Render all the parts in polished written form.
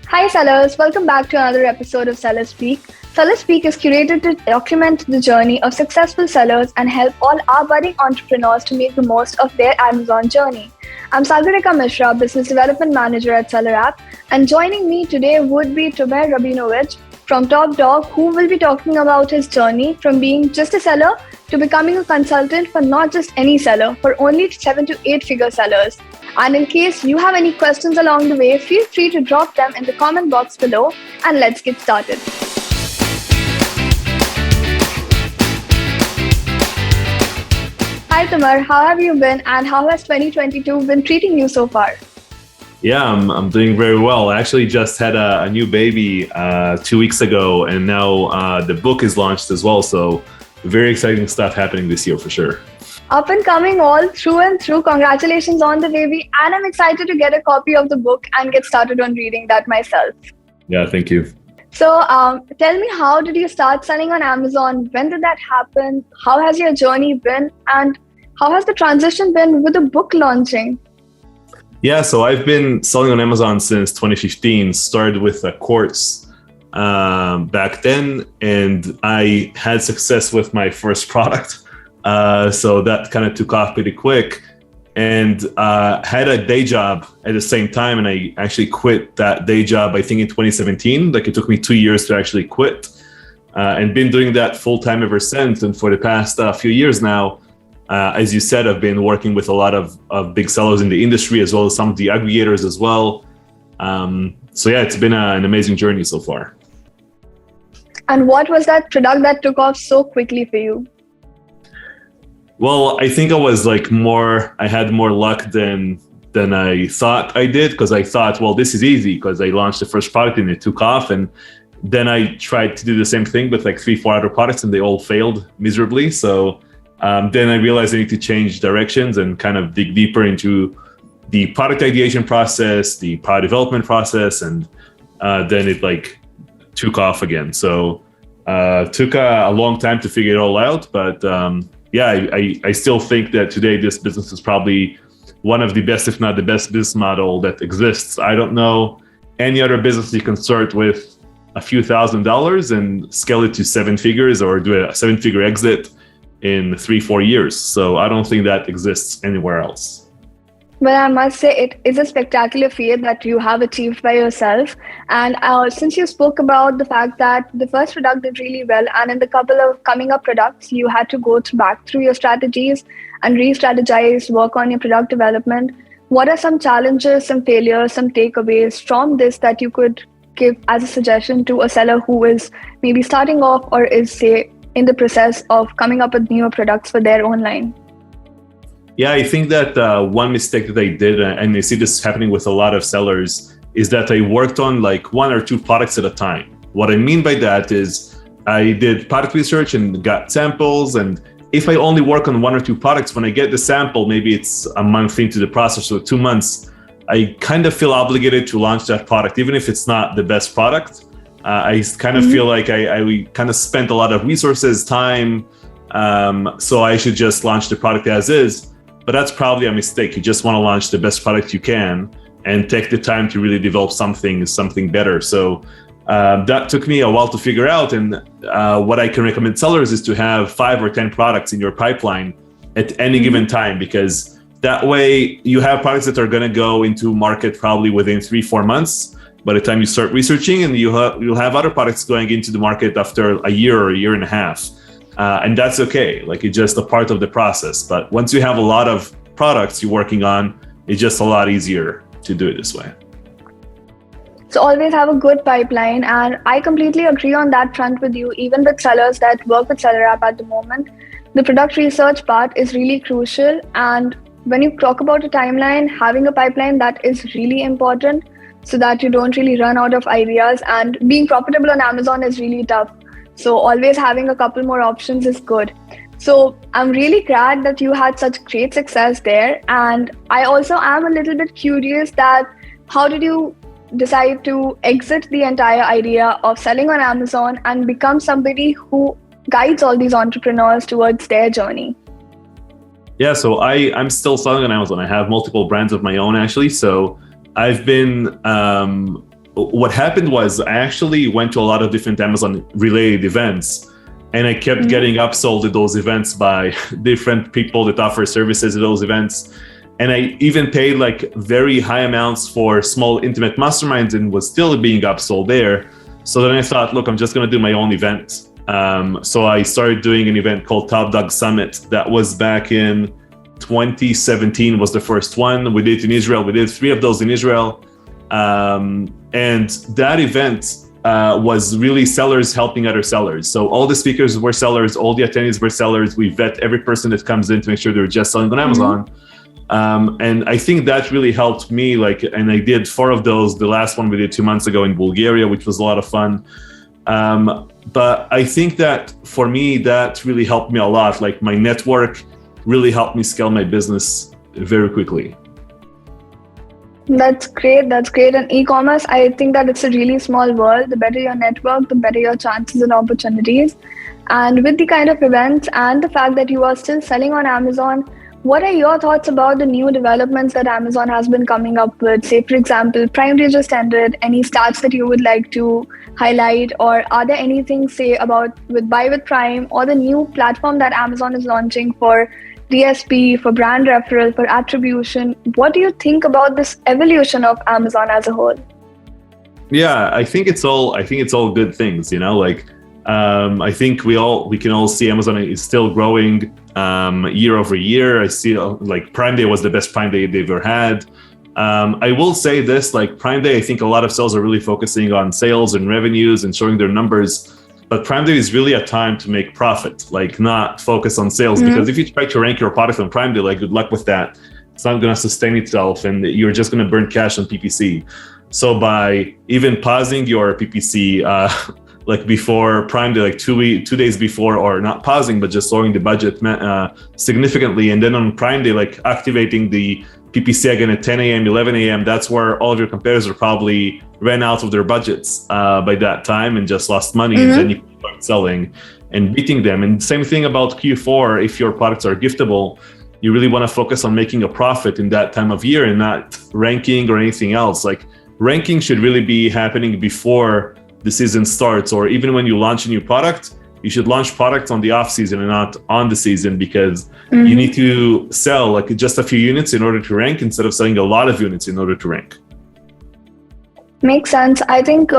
Hi sellers, welcome back to another episode of SellerSpeak. SellerSpeak is curated to document the journey of successful sellers and help all our budding entrepreneurs to make the most of their Amazon journey. I'm Sagarika Mishra, Business Development Manager at SellerApp, and joining me today would be Rabinovich from Top Dog, who will be talking about his journey from being just a seller to becoming a consultant for not just any seller, for only 7 to 8 figure sellers. And in case you have any questions along the way, feel free to drop them in the comment box below, and let's get started. Hi Tamar, how have you been and how has 2022 been treating you so far? Yeah, I'm doing very well. I actually just had a new baby 2 weeks ago, and now the book is launched as well. So very exciting stuff happening this year for sure. Up and coming all through and through. Congratulations on the baby. And I'm excited to get a copy of the book and get started on reading that myself. Yeah, thank you. So tell me, how did you start selling on Amazon? When did that happen? How has your journey been? And how has the transition been with the book launching? Yeah, so I've been selling on Amazon since 2015, started with a course back then, and I had success with my first product. So that kind of took off pretty quick, and had a day job at the same time. And I actually quit that day job, I think in 2017. Like it took me 2 years to actually quit, and been doing that full time ever since. And for the past few years now, as you said, I've been working with a lot of big sellers in the industry, as well as some of the aggregators as well. So yeah, it's been an amazing journey so far. And what was that product that took off so quickly for you? Well, I think I had more luck than I thought I did, because I thought, well, this is easy because I launched the first product and it took off. And then I tried to do the same thing with like 3-4 other products and they all failed miserably. So then I realized I need to change directions and kind of dig deeper into the product ideation process, the product development process, and then it like took off again. So took a long time to figure it all out, but yeah, I still think that today this business is probably one of the best, if not the best business model that exists. I don't know any other business you can start with a few $1,000s and scale it to 7 figures or do a 7-figure exit in 3-4 years. So I don't think that exists anywhere else. Well, I must say it is a spectacular feat that you have achieved by yourself. And since you spoke about the fact that the first product did really well, and in the couple of coming up products, you had to go back through your strategies and re-strategize, work on your product development. What are some challenges, some failures, some takeaways from this that you could give as a suggestion to a seller who is maybe starting off or is, say, in the process of coming up with newer products for their own line? Yeah, I think that one mistake that I did, and I see this happening with a lot of sellers, is that I worked on like 1 or 2 products at a time. What I mean by that is I did product research and got samples. And if I only work on 1 or 2 products, when I get the sample, maybe it's a month into the process or 2 months, I kind of feel obligated to launch that product, even if it's not the best product. I kind of feel like I kind of spent a lot of resources, time, so I should just launch the product as is. But that's probably a mistake. You just want to launch the best product you can and take the time to really develop something better. So that took me a while to figure out. And what I can recommend sellers is to have 5 or 10 products in your pipeline at any given time, because that way you have products that are going to go into market probably within 3-4 months by the time you start researching, and you'll have other products going into the market after a year or a year and a half. And that's okay. Like, it's just a part of the process. But once you have a lot of products you're working on, it's just a lot easier to do it this way. So always have a good pipeline. And I completely agree on that front with you. Even with sellers that work with SellerApp at the moment, the product research part is really crucial. And when you talk about a timeline, having a pipeline, that is really important so that you don't really run out of ideas. And being profitable on Amazon is really tough. So always having a couple more options is good. So I'm really glad that you had such great success there. And I also am a little bit curious that how did you decide to exit the entire idea of selling on Amazon and become somebody who guides all these entrepreneurs towards their journey? Yeah, so I'm still selling on Amazon. I have multiple brands of my own, actually. So I've been what happened was I actually went to a lot of different Amazon related events, and I kept getting upsold at those events by different people that offer services at those events. And I even paid like very high amounts for small intimate masterminds and was still being upsold there. So then I thought, look, I'm just going to do my own event. So I started doing an event called Top Dog Summit. That was back in 2017 was the first one. We did it in Israel. We did 3 of those in Israel. And that event was really sellers helping other sellers. So all the speakers were sellers, all the attendees were sellers. We vet every person that comes in to make sure they're just selling on Amazon. And I think that really helped me, and I did 4 of those. The last one we did 2 months ago in Bulgaria, which was a lot of fun. But I think that for me, that really helped me a lot. Like my network really helped me scale my business very quickly. That's great. That's great. And e-commerce, I think that it's a really small world. The better your network, the better your chances and opportunities. And with the kind of events and the fact that you are still selling on Amazon, what are your thoughts about the new developments that Amazon has been coming up with? Say, for example, Prime Day just ended. Any stats that you would like to highlight? Or are there anything, say, about with Buy with Prime or the new platform that Amazon is launching for DSP, for brand referral, for attribution? What do you think about this evolution of Amazon as a whole? Yeah, I think it's all good things, I think we can all see Amazon is still growing year over year. I see like Prime Day was the best Prime Day they've ever had. I will say this, like Prime Day, I think a lot of sellers are really focusing on sales and revenues and showing their numbers. But Prime Day is really a time to make profit, like not focus on sales. Because if you try to rank your product on Prime Day, like good luck with that. It's not going to sustain itself and you're just going to burn cash on PPC. So by even pausing your PPC like before Prime Day, like 2 days before, or not pausing, but just lowering the budget significantly. And then on Prime Day, like activating the PPC again at 10 a.m., 11 a.m., that's where all of your competitors are probably ran out of their budgets by that time and just lost money. And then you can start selling and beating them. And same thing about Q4. If your products are giftable, you really want to focus on making a profit in that time of year and not ranking or anything else. Like ranking should really be happening before the season starts, or even when you launch a new product, you should launch products on the off season and not on the season, because you need to sell like just a few units in order to rank instead of selling a lot of units in order to rank. Makes sense. I think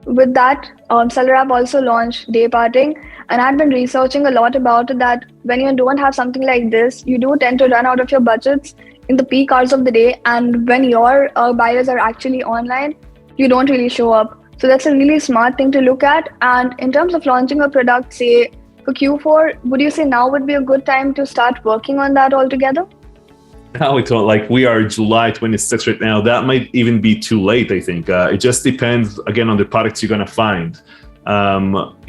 with that, SellerApp also launched day parting, and I've been researching a lot about it, that when you don't have something like this, you do tend to run out of your budgets in the peak hours of the day, and when your buyers are actually online, you don't really show up. So that's a really smart thing to look at. And in terms of launching a product, say for Q4, would you say now would be a good time to start working on that altogether? Now we don't, like we are July 26th right now. That might even be too late, I think. It just depends, again, on the products you're going to find.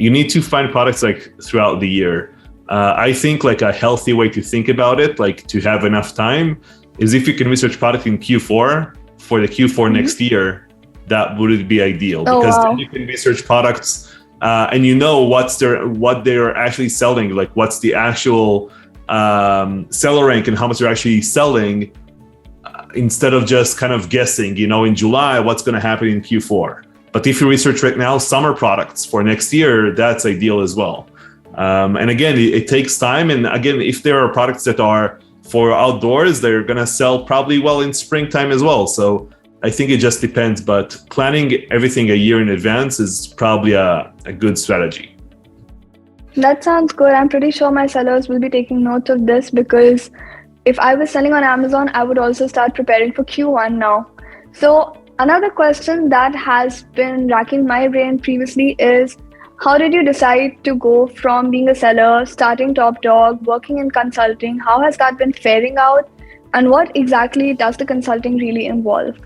You need to find products like throughout the year. I think like a healthy way to think about it, like to have enough time, is if you can research product in Q4 for the Q4 next year, that would be ideal, because then you can research products and you know what they're actually selling, like what's the actual seller rank and how much they're actually selling, instead of just kind of guessing, in July what's going to happen in Q4. But if you research right now summer products for next year, that's ideal as well. And again, it takes time. And again, if there are products that are for outdoors, they're going to sell probably well in springtime as well. So I think it just depends, but planning everything a year in advance is probably a good strategy. That sounds good. I'm pretty sure my sellers will be taking note of this, because if I was selling on Amazon, I would also start preparing for Q1 now. So another question that has been racking my brain previously is, how did you decide to go from being a seller, starting Top Dog, working in consulting? How has that been faring out? And what exactly does the consulting really involve?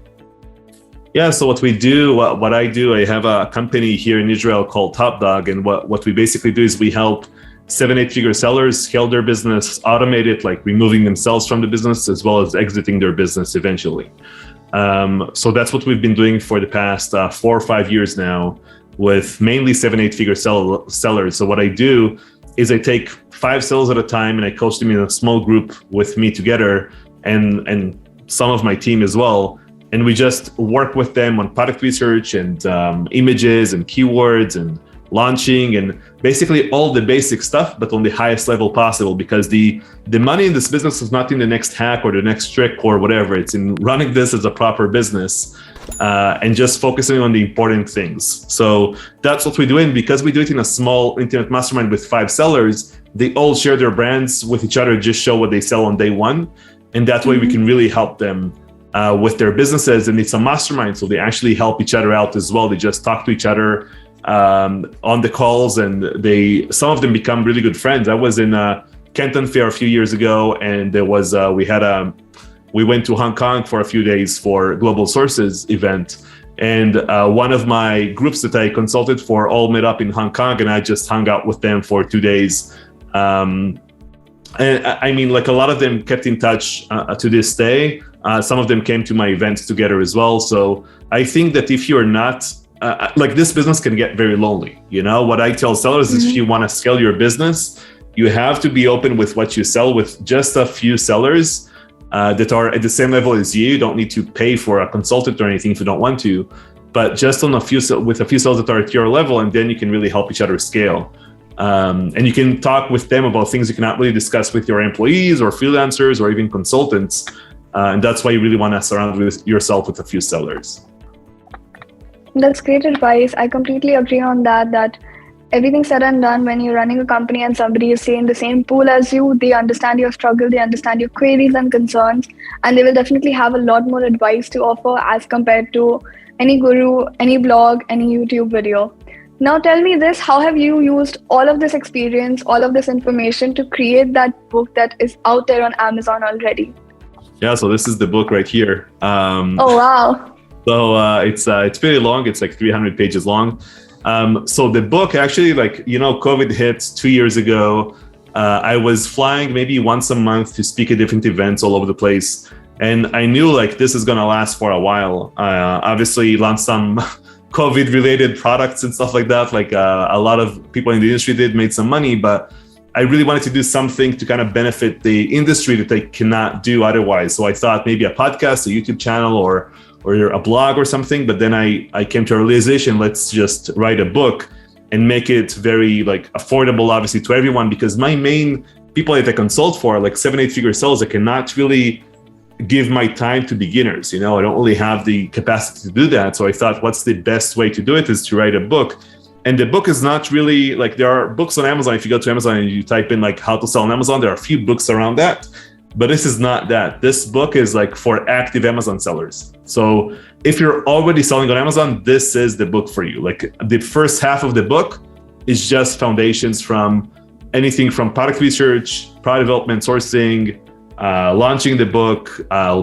Yeah, so what I do, I have a company here in Israel called Top Dog, and what we basically do is we help 7-8-figure sellers scale their business, automate it, like removing themselves from the business as well as exiting their business eventually. So that's what we've been doing for the past 4 or 5 years now, with mainly 7-8-figure sellers. So what I do is I take 5 sellers at a time and I coach them in a small group with me together and some of my team as well. and we just work with them on product research and images and keywords and launching and basically all the basic stuff, but on the highest level possible, because the money in this business is not in the next hack or the next trick or whatever. It's in running this as a proper business and just focusing on the important things. So that's what we do. And because we do it in a small intimate mastermind with 5 sellers, they all share their brands with each other, just show what they sell on day one. And that way we can really help them with their businesses. And it's a mastermind, so they actually help each other out as well. They just talk to each other on the calls, and some of them become really good friends. I was in Canton Fair a few years ago, and there was we went to Hong Kong for a few days for Global Sources event, and one of my groups that I consulted for all met up in Hong Kong, and I just hung out with them for 2 days. And I mean, like, a lot of them kept in touch to this day. Some of them came to my events together as well. So I think that if you're not like, this business can get very lonely. You know, what I tell sellers is, if you want to scale your business, you have to be open with what you sell with just a few sellers that are at the same level as you. You don't need to pay for a consultant or anything if you don't want to, but just on with a few sellers that are at your level, and then you can really help each other scale. And you can talk with them about things you cannot really discuss with your employees or freelancers or even consultants. And that's why you really want to surround yourself with a few sellers. That's great advice. I completely agree on that everything said and done, when you're running a company and somebody is in the same pool as you, they understand your struggle, they understand your queries and concerns, and they will definitely have a lot more advice to offer as compared to any guru, any blog, any YouTube video. Now tell me this, how have you used all of this experience, all of this information to create that book that is out there on Amazon already? Yeah, so this is the book right here. Oh, wow. So it's pretty long. It's like 300 pages long. So the book actually, like, you know, COVID hit 2 years ago. I was flying maybe once a month to speak at different events all over the place. And I knew, like, this is going to last for a while. Obviously launched some COVID related products and stuff like that. Like a lot of people in the industry made some money, but I really wanted to do something to kind of benefit the industry that they cannot do otherwise. So I thought maybe a podcast, a YouTube channel, or a blog or something. But then I came to a realization, let's just write a book and make it very, like, affordable, obviously, to everyone, because my main people that I consult for are like 7-8 figure sellers. I cannot really give my time to beginners. You know, I don't really have the capacity to do that. So I thought, what's the best way to do it is to write a book. And the book is not really like, there are books on Amazon. If you go to Amazon and you type in like how to sell on Amazon, there are a few books around that. But this is not that. This book is like for active Amazon sellers. So if you're already selling on Amazon, this is the book for you. Like, the first half of the book is just foundations from anything from product research, product development, sourcing, launching the book,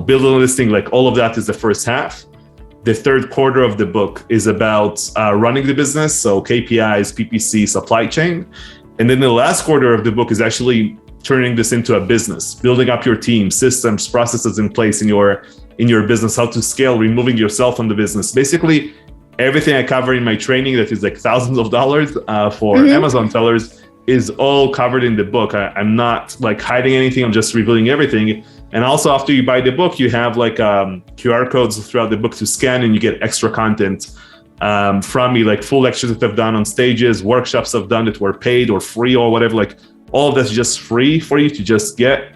building a listing, like all of that is the first half. The third quarter of the book is about running the business. So KPIs, PPC, supply chain. And then the last quarter of the book is actually turning this into a business, building up your team, systems, processes in place in your business, how to scale, removing yourself from the business. Basically, everything I cover in my training that is like thousands of dollars for Amazon sellers is all covered in the book. I'm not like hiding anything. I'm just revealing everything. And also, after you buy the book, you have like QR codes throughout the book to scan, and you get extra content from me, like full lectures that I've done on stages, workshops I've done that were paid or free or whatever. Like, all of that's just free for you to just get,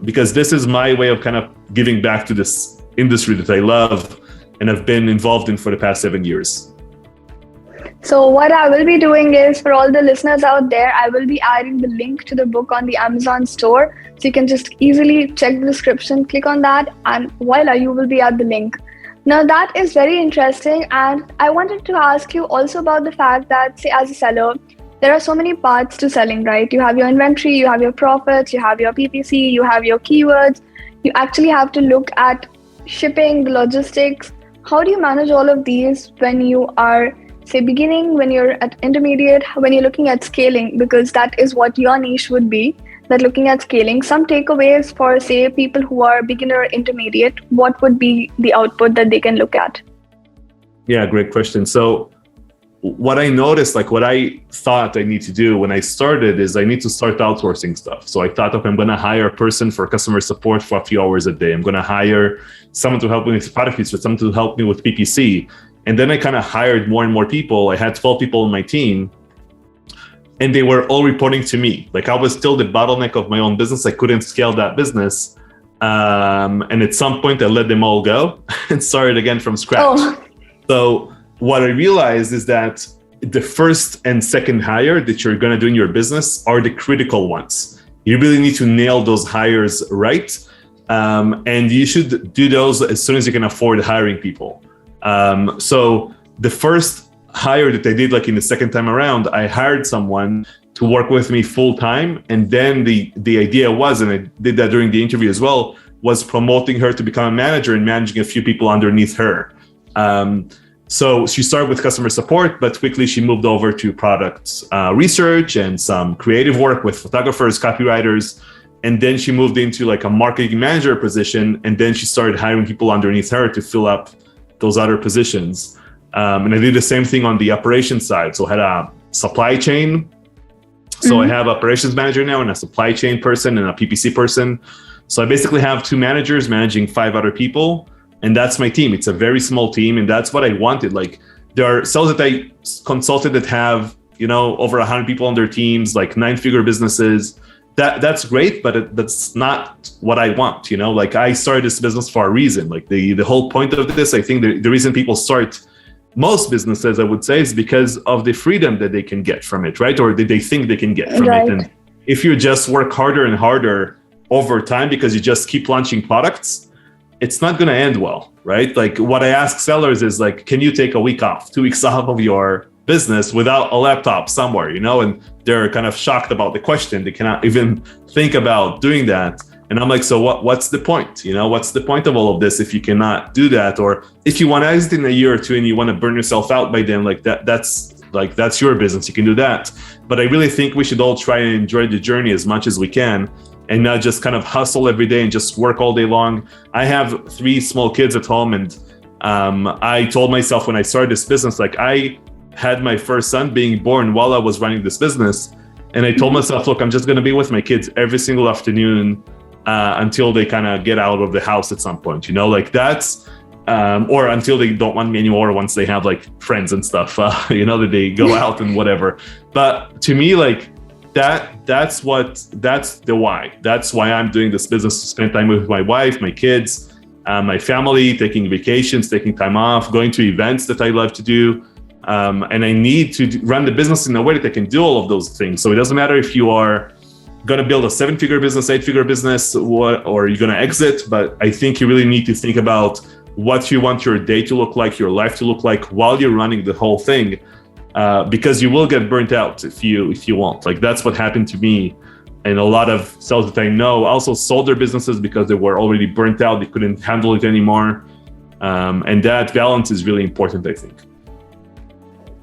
because this is my way of kind of giving back to this industry that I love and have been involved in for the past 7 years. So what I will be doing is, for all the listeners out there, I will be adding the link to the book on the Amazon store. So you can just easily check the description, click on that, and voila, you will be at the link. Now that is very interesting. And I wanted to ask you also about the fact that, say, as a seller, there are so many parts to selling, right? You have your inventory, you have your profits, you have your PPC, you have your keywords. You actually have to look at shipping, the logistics. How do you manage all of these when you are, say, beginning, when you're at intermediate, when you're looking at scaling? Because that is what your niche would be, that looking at scaling. Some takeaways for, say, people who are beginner or intermediate, what would be the output that they can look at? Yeah, great question. So what I noticed, like what I thought I need to do when I started is I need to start outsourcing stuff. So I thought, okay, I'm going to hire a person for customer support for a few hours a day. I'm going to hire someone to help me with product research, someone to help me with PPC. And then I kind of hired more and more people. I had 12 people on my team, and they were all reporting to me. Like I was still the bottleneck of my own business. I couldn't scale that business. And at some point I let them all go and started again from scratch. Oh. So what I realized is that the first and second hire that you're going to do in your business are the critical ones. You really need to nail those hires right. And you should do those as soon as you can afford hiring people. So the first hire that I did, like in the second time around, I hired someone to work with me full time. And then the idea was, and I did that during the interview as well, was promoting her to become a manager and managing a few people underneath her. So she started with customer support, but quickly she moved over to product research and some creative work with photographers, copywriters. And then she moved into like a marketing manager position. And then she started hiring people underneath her to fill up those other positions. And I did the same thing on the operations side. So I had a supply chain. So I have operations manager now and a supply chain person and a PPC person. So I basically have 2 managers managing 5 other people. And that's my team. It's a very small team. And that's what I wanted. Like there are sellers that I consulted that have, over 100 people on their teams, like 9-figure businesses. That's great, but that's not what I want. Like I started this business for a reason. Like the whole point of this, I think the reason people start most businesses, I would say, is because of the freedom that they can get from it, right? Or that they think they can get from it. And if you just work harder and harder over time because you just keep launching products, it's not going to end well, right? Like what I ask sellers is like, can you take a week off, 2 weeks off of your business without a laptop somewhere, and they're kind of shocked about the question. They cannot even think about doing that. And I'm like, so what's the point? What's the point of all of this if you cannot do that? Or if you want to exit in a year or two and you want to burn yourself out by then, that's your business. You can do that. But I really think we should all try and enjoy the journey as much as we can and not just kind of hustle every day and just work all day long. I have 3 small kids at home, and I told myself when I started this business, like I had my first son being born while I was running this business. And I told myself, look, I'm just going to be with my kids every single afternoon until they kind of get out of the house at some point, like that's, or until they don't want me anymore once they have like friends and stuff, that they go out and whatever. But to me, like that's the why. That's why I'm doing this business, to spend time with my wife, my kids, my family, taking vacations, taking time off, going to events that I love to do. And I need to run the business in a way that I can do all of those things. So it doesn't matter if you are going to build a 7-figure business, 8-figure business, or you're going to exit. But I think you really need to think about what you want your day to look like, your life to look like while you're running the whole thing, because you will get burnt out if you won't. Like that's what happened to me. And a lot of sellers that I know also sold their businesses because they were already burnt out. They couldn't handle it anymore. And that balance is really important, I think.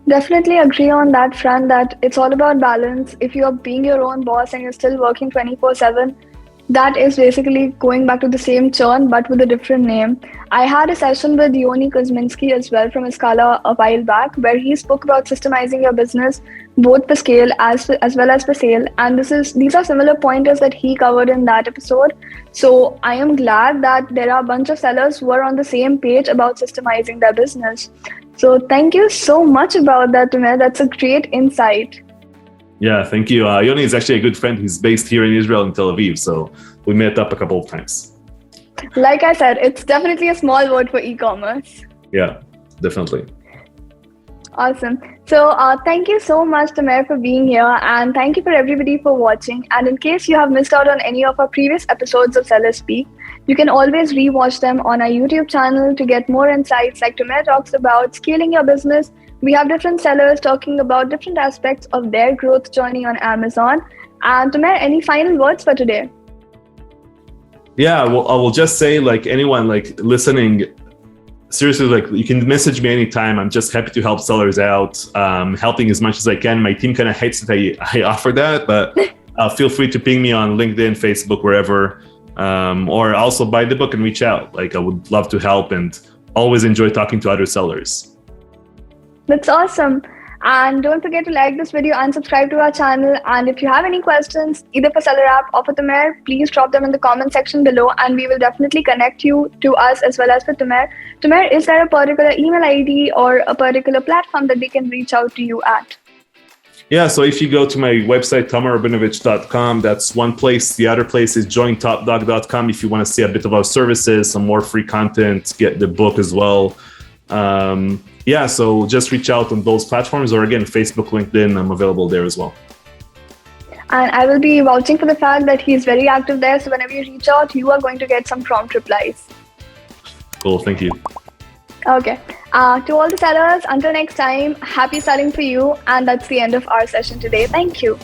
Definitely agree on that front that it's all about balance. If you're being your own boss and you're still working 24/7, that is basically going back to the same churn but with a different name. I had a session with Yoni Kuzminski as well from Scala a while back, where he spoke about systemizing your business both for scale as well as for sale. And these are similar pointers that he covered in that episode. So I am glad that there are a bunch of sellers who are on the same page about systemizing their business. So thank you so much about that, Tumer. That's a great insight. Yeah, thank you. Yoni is actually a good friend. He's based here in Israel, in Tel Aviv. So we met up a couple of times. Like I said, it's definitely a small word for e-commerce. Yeah, definitely. Awesome. So thank you so much, Tumer, for being here. And thank you for everybody for watching. And in case you have missed out on any of our previous episodes of SellerSpeak, you can always rewatch them on our YouTube channel to get more insights like Tumer talks about scaling your business. We have different sellers talking about different aspects of their growth journey on Amazon. And Tumer, any final words for today? Yeah, well, I will just say, like anyone like listening, seriously, like you can message me anytime. I'm just happy to help sellers out, helping as much as I can. My team kind of hates that I offer that, but feel free to ping me on LinkedIn, Facebook, wherever, or also buy the book and reach out. Like I would love to help and always enjoy talking to other sellers. That's awesome. And don't forget to like this video and subscribe to our channel. And if you have any questions, either for SellerApp or for Tumer, please drop them in the comment section below, and we will definitely connect you to us as well as for Tumer. Tumer, is there a particular email ID or a particular platform that they can reach out to you at? Yeah, so if you go to my website, rabinovich.com, that's one place. The other place is jointopdog.com if you want to see a bit of our services, some more free content, get the book as well. Yeah, so just reach out on those platforms, or again, Facebook, LinkedIn, I'm available there as well. And I will be vouching for the fact that he's very active there. So whenever you reach out, you are going to get some prompt replies. Cool, thank you. Okay. To all the sellers, until next time, happy selling for you. And that's the end of our session today. Thank you.